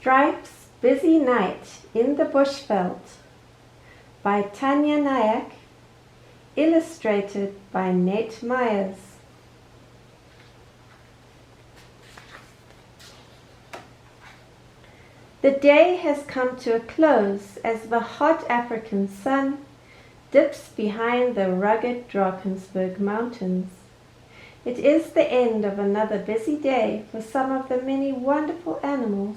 Stripe's Busy Night in the Bushveld by Tanja Nayak, illustrated by Nate Myers. The day has come to a close as the hot African sun dips behind the rugged Drakensberg Mountains. It is the end of another busy day for some of the many wonderful animals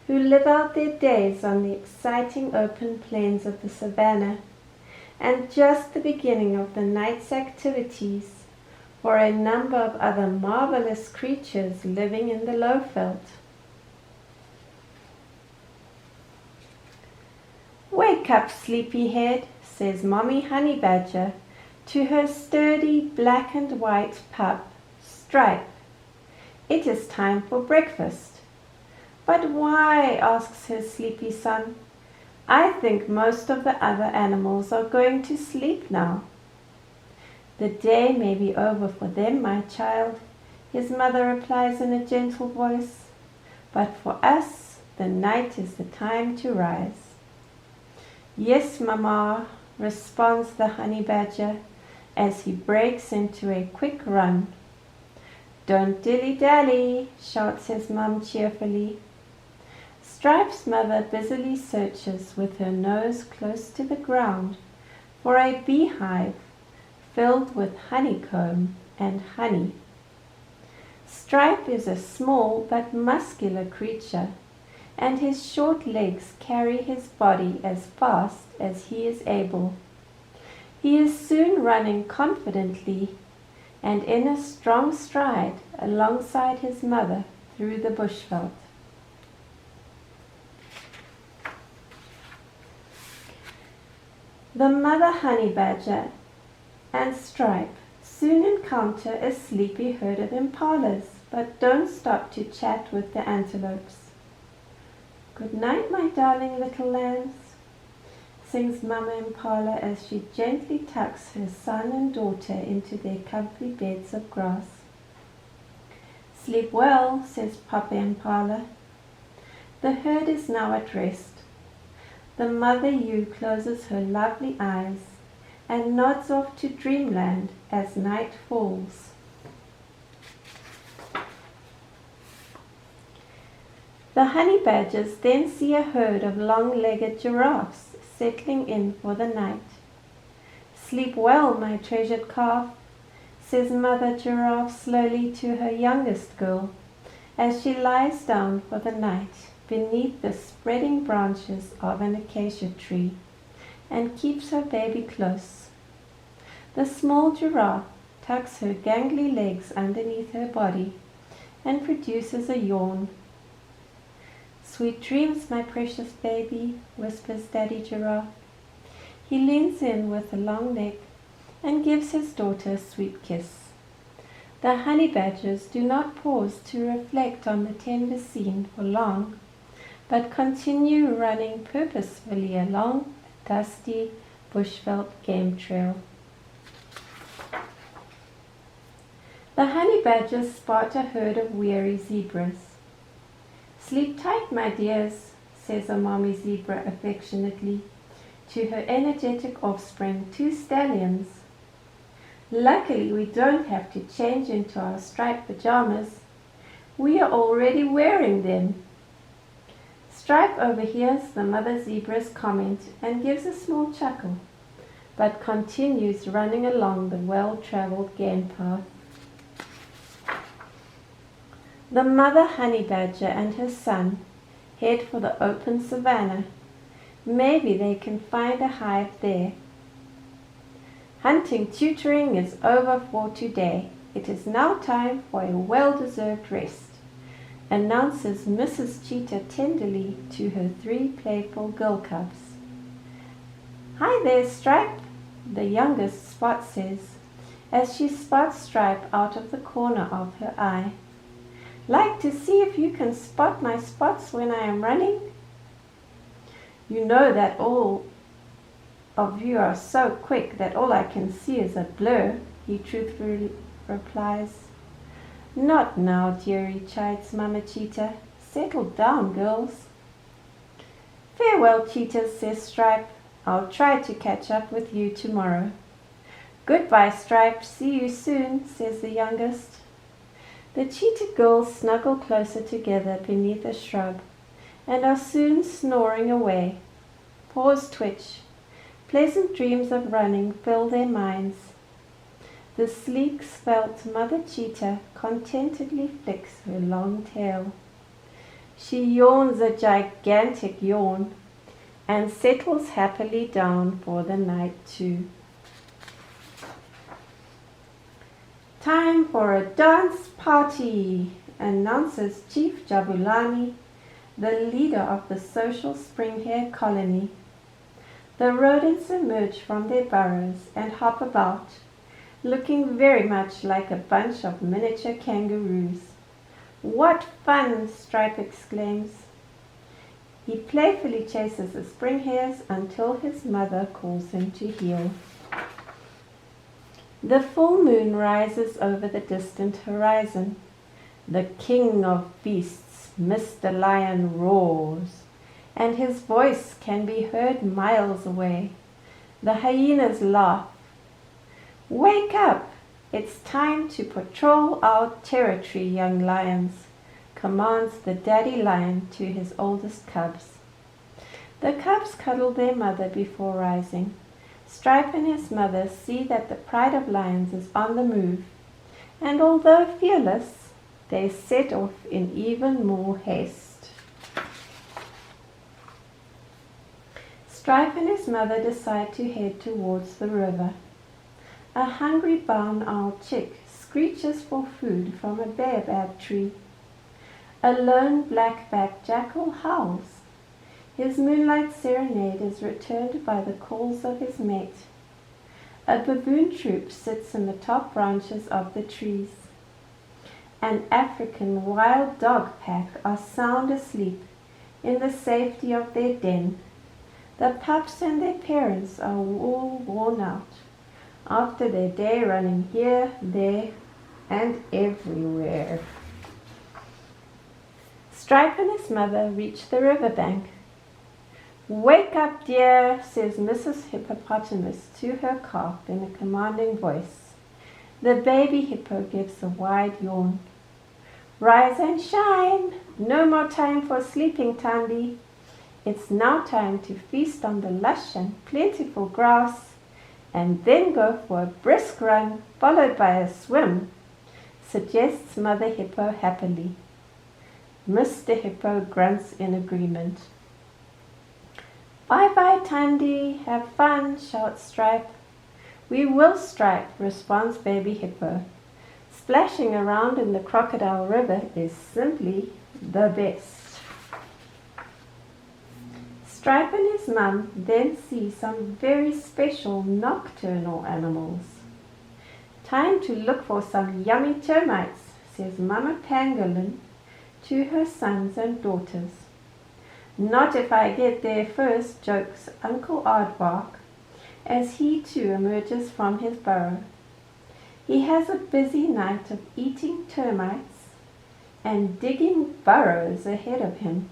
who live out their days on the exciting open plains of the savannah, and just the beginning of the night's activities for a number of other marvelous creatures living in the lowveld. "Wake up, sleepyhead," says Mommy Honey Badger to her sturdy black and white pup, Stripe. "It is time for breakfast." "But why?" asks her sleepy son. "I think most of the other animals are going to sleep now." "The day may be over for them, my child," his mother replies in a gentle voice, "but for us, the night is the time to rise." "Yes, Mama," responds the honey badger as he breaks into a quick run. "Don't dilly-dally," shouts his mum cheerfully. Stripe's mother busily searches with her nose close to the ground for a beehive filled with honeycomb and honey. Stripe is a small but muscular creature, and his short legs carry his body as fast as he is able. He is soon running confidently and in a strong stride alongside his mother through the bushveld. The mother honey badger and Stripe soon encounter a sleepy herd of impalas, but don't stop to chat with the antelopes. "Good night, my darling little lambs," sings Mama Impala as she gently tucks her son and daughter into their comfy beds of grass. "Sleep well," says Papa Impala. The herd is now at rest. The mother ewe closes her lovely eyes and nods off to dreamland as night falls. The honey badgers then see a herd of long-legged giraffes settling in for the night. "Sleep well, my treasured calf," says Mother Giraffe slowly to her youngest girl as she lies down for the night beneath the spreading branches of an acacia tree and keeps her baby close. The small giraffe tucks her gangly legs underneath her body and produces a yawn. "Sweet dreams, my precious baby," whispers Daddy Giraffe. He leans in with a long neck and gives his daughter a sweet kiss. The honey badgers do not pause to reflect on the tender scene for long, but continue running purposefully along a dusty bushveld game trail. The honey badgers spot a herd of weary zebras. "Sleep tight, my dears," says a mommy zebra affectionately to her energetic offspring, 2 stallions. "Luckily we don't have to change into our striped pajamas. We are already wearing them." Stripe overhears the mother zebra's comment and gives a small chuckle, but continues running along the well-traveled game path. The mother honey badger and her son head for the open savannah. Maybe they can find a hive there. "Hunting tutoring is over for today. It is now time for a well-deserved rest," announces Mrs. Cheetah tenderly to her 3 playful girl cubs. "Hi there, Stripe," the youngest Spot says as she spots Stripe out of the corner of her eye. "Like to see if you can spot my spots when I am running?" "You know that all of you are so quick that all I can see is a blur," he truthfully replies. "Not now, dearie," chides Mama Cheetah, Settle down, girls. Farewell, cheetahs, says Stripe. I'll try to catch up with you tomorrow. Goodbye, Stripe. See you soon, says the youngest. The cheetah girls snuggle closer together beneath a shrub and are soon snoring away. Paws twitch. Pleasant dreams of running fill their minds. The sleek, svelte mother cheetah contentedly flicks her long tail. She yawns a gigantic yawn and settles happily down for the night too. Time for a dance party, announces Chief Jabulani, the leader of the social springhare colony. The rodents emerge from their burrows and hop about, looking very much like a bunch of miniature kangaroos. What fun! Stripe exclaims. He playfully chases the springhares until his mother calls him to heel. The full moon rises over the distant horizon. The king of beasts, Mr. Lion, roars, and his voice can be heard miles away. The hyenas laugh. Wake up! It's time to patrol our territory, young lions, commands the daddy lion to his oldest cubs. The cubs cuddle their mother before rising. Stripe and his mother see that the pride of lions is on the move, and although fearless, they set off in even more haste. Stripe and his mother decide to head towards the river. A hungry barn owl chick screeches for food from a baobab tree. A lone black-backed jackal howls. His moonlight serenade is returned by the calls of his mate. A baboon troop sits in the top branches of the trees. An African wild dog pack are sound asleep in the safety of their den. The pups and their parents are all worn out after their day running here, there, and everywhere. Stripe and his mother reach the riverbank. Wake up, dear, says Mrs. Hippopotamus to her calf in a commanding voice. The baby hippo gives a wide yawn. Rise and shine! No more time for sleeping, Tandi. It's now time to feast on the lush and plentiful grass, and then go for a brisk run, followed by a swim, suggests Mother Hippo happily. Mr. Hippo grunts in agreement. Bye-bye, Tandi. Have fun, shouts Stripe. We will, Stripe, responds Baby Hippo. Splashing around in the Crocodile River is simply the best. Stripe and his mum then see some very special nocturnal animals. Time to look for some yummy termites, says Mama Pangolin to her sons and daughters. Not if I get there first, jokes Uncle Aardvark, as he too emerges from his burrow. He has a busy night of eating termites and digging burrows ahead of him.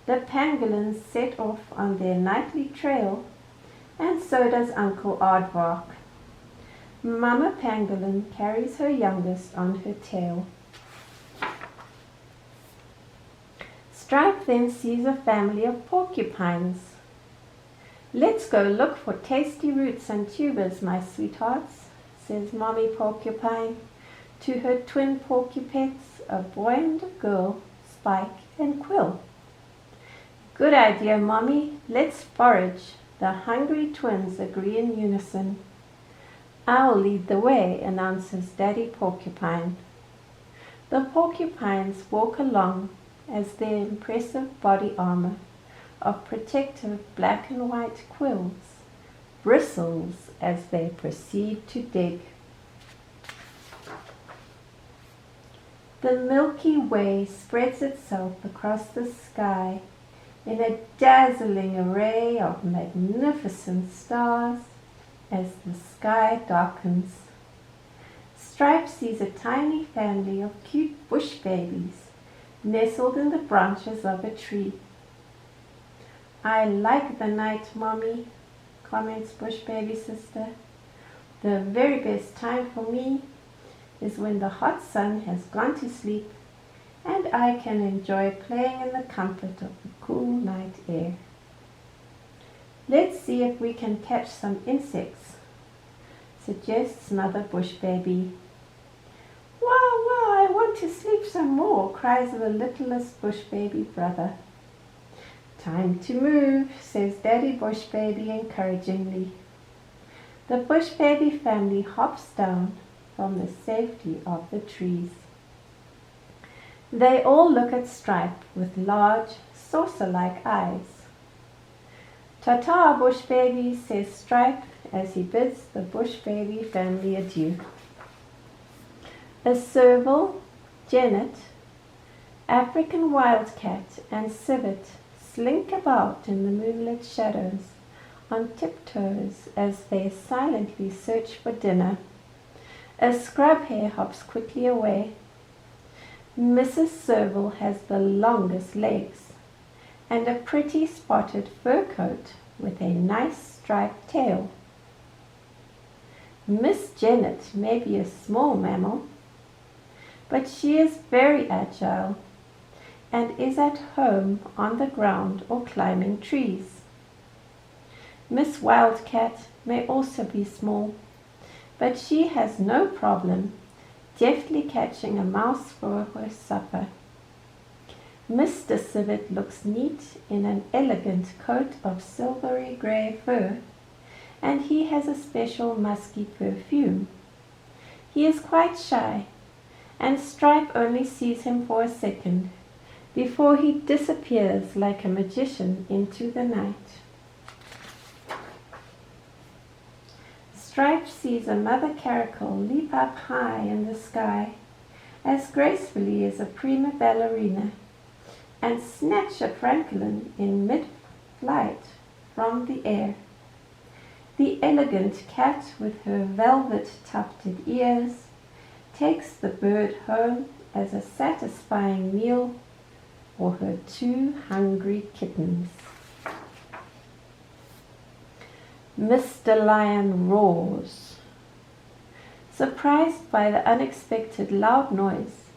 The pangolins set off on their nightly trail, and so does Uncle Aardvark. Mama Pangolin carries her youngest on her tail. Stripe then sees a family of porcupines. Let's go look for tasty roots and tubers, my sweethearts, says Mommy Porcupine to her twin porcupets, a boy and a girl, Spike and Quill. Good idea, Mommy. Let's forage. The hungry twins agree in unison. I'll lead the way, announces Daddy Porcupine. The porcupines walk along as their impressive body armor of protective black and white quills bristles as they proceed to dig. The Milky Way spreads itself across the sky in a dazzling array of magnificent stars as the sky darkens. Stripe sees a tiny family of cute bush babies nestled in the branches of a tree. "I like the night, Mommy," comments Bush Baby Sister. "The very best time for me is when the hot sun has gone to sleep and I can enjoy playing in the comfort of the cool night air." "Let's see if we can catch some insects," suggests Mother Bush Baby. "Wow, wow, I want to sleep some more," cries the littlest Bush Baby brother. "Time to move," says Daddy Bush Baby encouragingly. The Bush Baby family hops down from the safety of the trees. They all look at Stripe with large, saucer-like eyes. "Ta-ta, Bush Baby," says Stripe as he bids the Bush Baby family adieu. A serval, genet, African wildcat, and civet slink about in the moonlit shadows on tiptoes as they silently search for dinner. A scrub hare hops quickly away. Mrs. Serval has the longest legs and a pretty spotted fur coat with a nice striped tail. Miss Genet may be a small mammal, but she is very agile and is at home on the ground or climbing trees. Miss Wildcat may also be small, but she has no problem deftly catching a mouse for her supper. Mr. Civet looks neat in an elegant coat of silvery grey fur, and he has a special musky perfume. He is quite shy, and Stripe only sees him for a second before he disappears like a magician into the night. Stripe sees a mother caracal leap up high in the sky as gracefully as a prima ballerina and snatch a pangolin in mid-flight from the air. The elegant cat with her velvet tufted ears takes the bird home as a satisfying meal for her 2 hungry kittens. Mr. Lion roars. Surprised by the unexpected loud noise,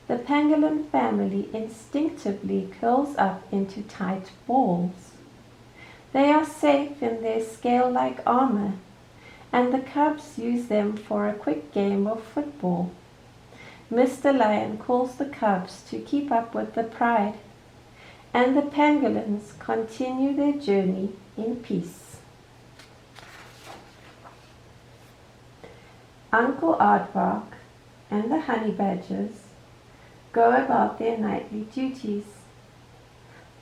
the pangolin family instinctively curls up into tight balls. They are safe in their scale-like armor, and the cubs use them for a quick game of football. Mr. Lion calls the cubs to keep up with the pride, and the pangolins continue their journey in peace. Uncle Aardvark and the honey badgers go about their nightly duties.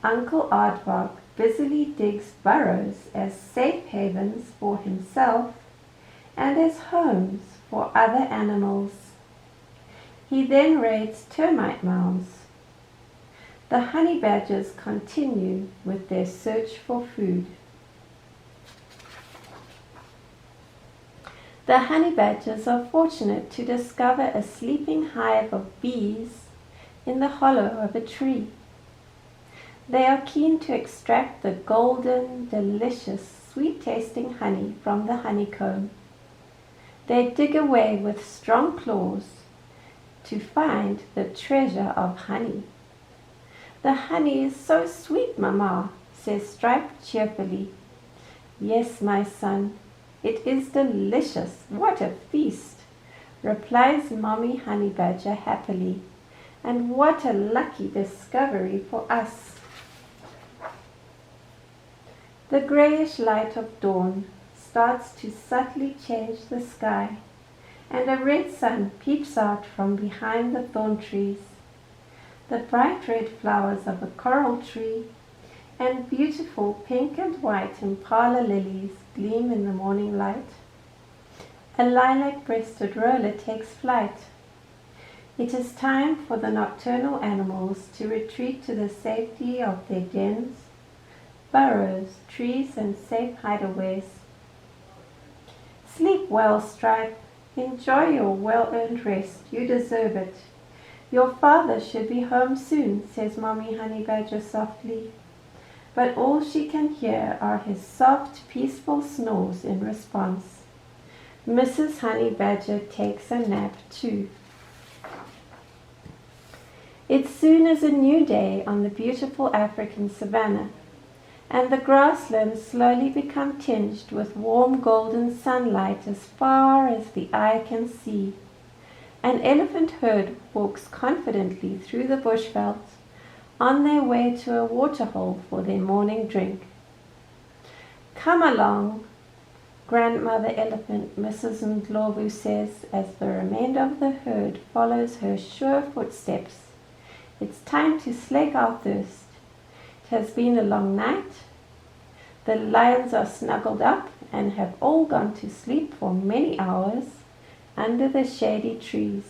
Uncle Aardvark busily digs burrows as safe havens for himself and as homes for other animals. He then raids termite mounds. The honey badgers continue with their search for food. The honey badgers are fortunate to discover a sleeping hive of bees in the hollow of a tree. They are keen to extract the golden, delicious, sweet-tasting honey from the honeycomb. They dig away with strong claws to find the treasure of honey. "The honey is so sweet, Mama," says Stripe cheerfully. "Yes, my son, it is delicious. What a feast," replies Mommy Honey Badger happily. "And what a lucky discovery for us." The grayish light of dawn starts to subtly change the sky, and a red sun peeps out from behind the thorn trees. The bright red flowers of a coral tree and beautiful pink and white impala lilies gleam in the morning light. A lilac-breasted roller takes flight. It is time for the nocturnal animals to retreat to the safety of their dens, burrows, trees, and safe hideaways. Sleep well, Stripe. Enjoy your well-earned rest. You deserve it. Your father should be home soon, says Mommy Honey Badger softly. But all she can hear are his soft, peaceful snores in response. Mrs. Honey Badger takes a nap too. It soon is a new day on the beautiful African savannah, and the grasslands slowly become tinged with warm golden sunlight as far as the eye can see. An elephant herd walks confidently through the bushveld on their way to a waterhole for their morning drink. Come along, Grandmother Elephant Mrs. Ndlovu says as the remainder of the herd follows her sure footsteps. It's time to slake our thirst. It has been a long night. The lions are snuggled up and have all gone to sleep for many hours under the shady trees.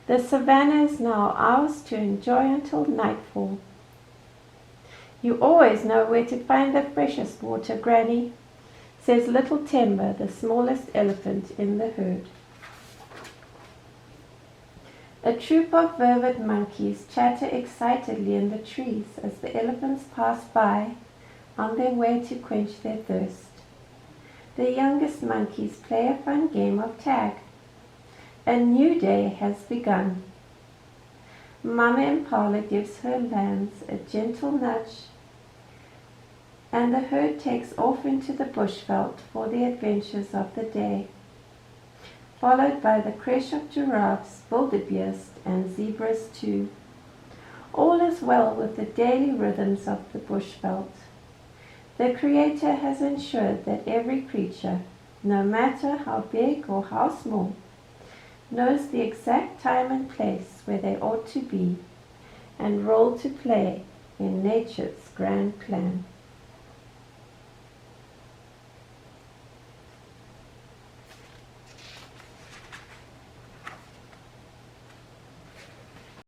The savannah is now ours to enjoy until nightfall. You always know where to find the freshest water, Granny, says little Temba, the smallest elephant in the herd. A troop of vervet monkeys chatter excitedly in the trees as the elephants pass by on their way to quench their thirst. The youngest monkeys play a fun game of tag. A new day has begun. Mama Impala gives her lambs a gentle nudge, and the herd takes off into the bushveld for the adventures of the day, followed by the creche of giraffes, wildebeest, and zebras too. All is well with the daily rhythms of the bushveld. The Creator has ensured that every creature, no matter how big or how small, knows the exact time and place where they ought to be and role to play in nature's grand plan.